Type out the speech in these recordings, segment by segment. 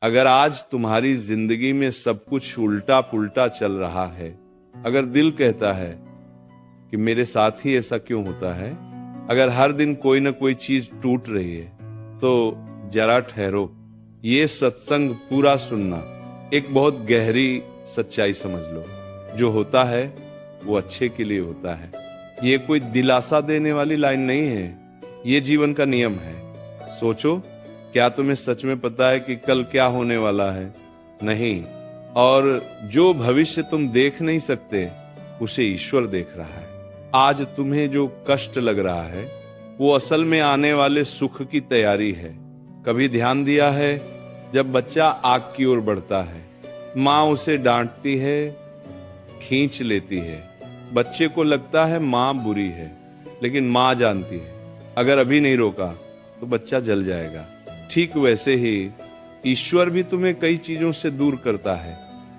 अगर आज तुम्हारी जिंदगी में सब कुछ उल्टा पुल्टा चल रहा है, अगर दिल कहता है कि मेरे साथ ही ऐसा क्यों होता है, अगर हर दिन कोई ना कोई चीज टूट रही है, तो जरा ठहरो। ये सत्संग पूरा सुनना, एक बहुत गहरी सच्चाई समझ लो। जो होता है वो अच्छे के लिए होता है। ये कोई दिलासा देने वाली लाइन नहीं है, ये जीवन का नियम है। सोचो, क्या तुम्हें सच में पता है कि कल क्या होने वाला है? नहीं। और जो भविष्य तुम देख नहीं सकते, उसे ईश्वर देख रहा है। आज तुम्हें जो कष्ट लग रहा है, वो असल में आने वाले सुख की तैयारी है। कभी ध्यान दिया है, जब बच्चा आग की ओर बढ़ता है, माँ उसे डांटती है, खींच लेती है। बच्चे को लगता है माँ बुरी है, लेकिन माँ जानती है अगर अभी नहीं रोका तो बच्चा जल जाएगा। ठीक वैसे ही ईश्वर भी तुम्हें कई चीजों से दूर करता है।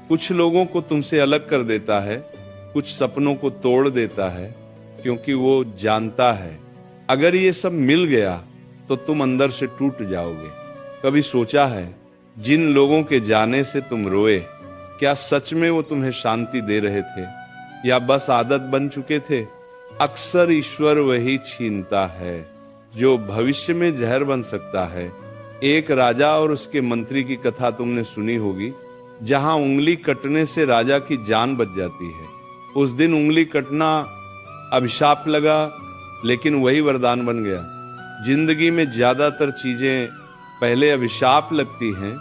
कुछ लोगों को तुमसे अलग कर देता है, कुछ सपनों को तोड़ देता है, क्योंकि वो जानता है अगर ये सब मिल गया तो तुम अंदर से टूट जाओगे। कभी सोचा है, जिन लोगों के जाने से तुम रोए, क्या सच में वो तुम्हें शांति दे रहे थे या बस आदत बन चुके थे? अक्सर ईश्वर वही छीनता है जो भविष्य में जहर बन सकता है। एक राजा और उसके मंत्री की कथा तुमने सुनी होगी, जहां उंगली कटने से राजा की जान बच जाती है। उस दिन उंगली कटना अभिशाप लगा, लेकिन वही वरदान बन गया। जिंदगी में ज्यादातर चीजें पहले अभिशाप लगती हैं,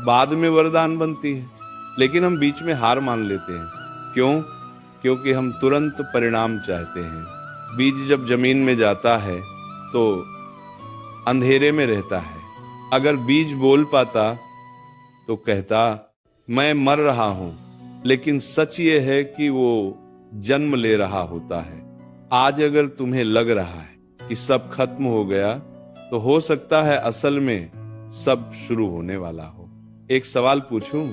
बाद में वरदान बनती हैं, लेकिन हम बीच में हार मान लेते हैं। क्यों? क्योंकि हम तुरंत परिणाम चाहते हैं। बीज जब जमीन में जाता है तो अंधेरे में रहता है। अगर बीज बोल पाता तो कहता मैं मर रहा हूं, लेकिन सच ये है कि वो जन्म ले रहा होता है। आज अगर तुम्हें लग रहा है कि सब खत्म हो गया, तो हो सकता है असल में सब शुरू होने वाला हो। एक सवाल पूछूं,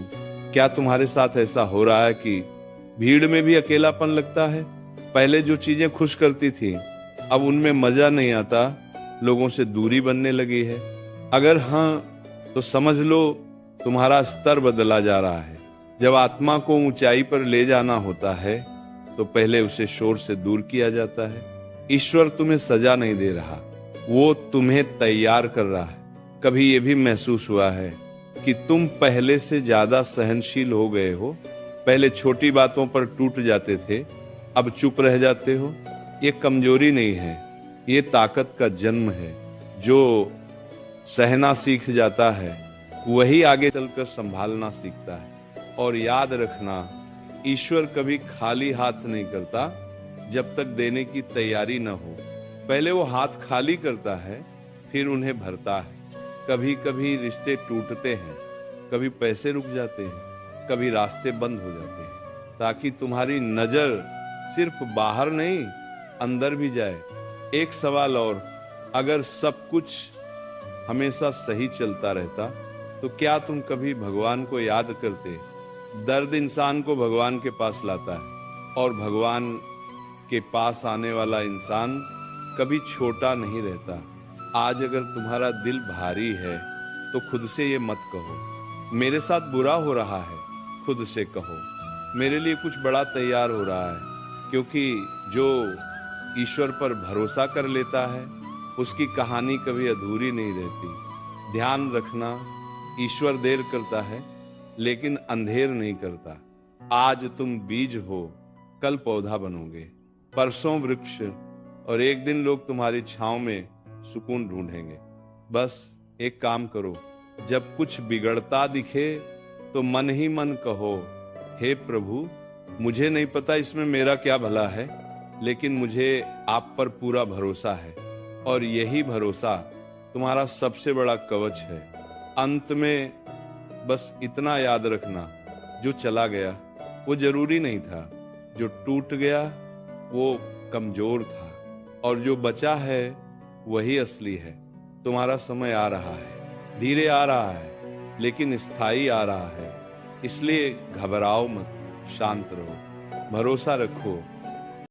क्या तुम्हारे साथ ऐसा हो रहा है कि भीड़ में भी अकेलापन लगता है? पहले जो चीजें खुश करती थी, अब उनमें मजा नहीं आता, लोगों से दूरी बनने लगी है? अगर हाँ, तो समझ लो तुम्हारा स्तर बदला जा रहा है। जब आत्मा को ऊंचाई पर ले जाना होता है, तो पहले उसे शोर से दूर किया जाता है। ईश्वर तुम्हें सजा नहीं दे रहा, वो तुम्हें तैयार कर रहा है। कभी ये भी महसूस हुआ है कि तुम पहले से ज्यादा सहनशील हो गए हो? पहले छोटी बातों पर टूट जाते थे, अब चुप रह जाते हो। ये कमजोरी नहीं है, ये ताकत का जन्म है। जो सहना सीख जाता है, वही आगे चलकर संभालना सीखता है। और याद रखना, ईश्वर कभी खाली हाथ नहीं करता जब तक देने की तैयारी न हो। पहले वो हाथ खाली करता है, फिर उन्हें भरता है। कभी कभी रिश्ते टूटते हैं, कभी पैसे रुक जाते हैं, कभी रास्ते बंद हो जाते हैं, ताकि तुम्हारी नजर सिर्फ बाहर नहीं, अंदर भी जाए। एक सवाल और, अगर सब कुछ हमेशा सही चलता रहता, तो क्या तुम कभी भगवान को याद करते? दर्द इंसान को भगवान के पास लाता है, और भगवान के पास आने वाला इंसान कभी छोटा नहीं रहता। आज अगर तुम्हारा दिल भारी है, तो खुद से ये मत कहो मेरे साथ बुरा हो रहा है। खुद से कहो मेरे लिए कुछ बड़ा तैयार हो रहा है। क्योंकि जो ईश्वर पर भरोसा कर लेता है, उसकी कहानी कभी अधूरी नहीं रहती। ध्यान रखना, ईश्वर देर करता है, लेकिन अंधेर नहीं करता। आज तुम बीज हो, कल पौधा बनोगे, परसों वृक्ष, और एक दिन लोग तुम्हारी छांव में सुकून ढूंढेंगे। बस एक काम करो, जब कुछ बिगड़ता दिखे तो मन ही मन कहो, हे प्रभु, मुझे नहीं पता इसमें मेरा क्या भला है, लेकिन मुझे आप पर पूरा भरोसा है। और यही भरोसा तुम्हारा सबसे बड़ा कवच है। अंत में बस इतना याद रखना, जो चला गया वो जरूरी नहीं था, जो टूट गया वो कमजोर था, और जो बचा है वही असली है। तुम्हारा समय आ रहा है, धीरे आ रहा है, लेकिन स्थायी आ रहा है। इसलिए घबराओ मत, शांत रहो, भरोसा रखो।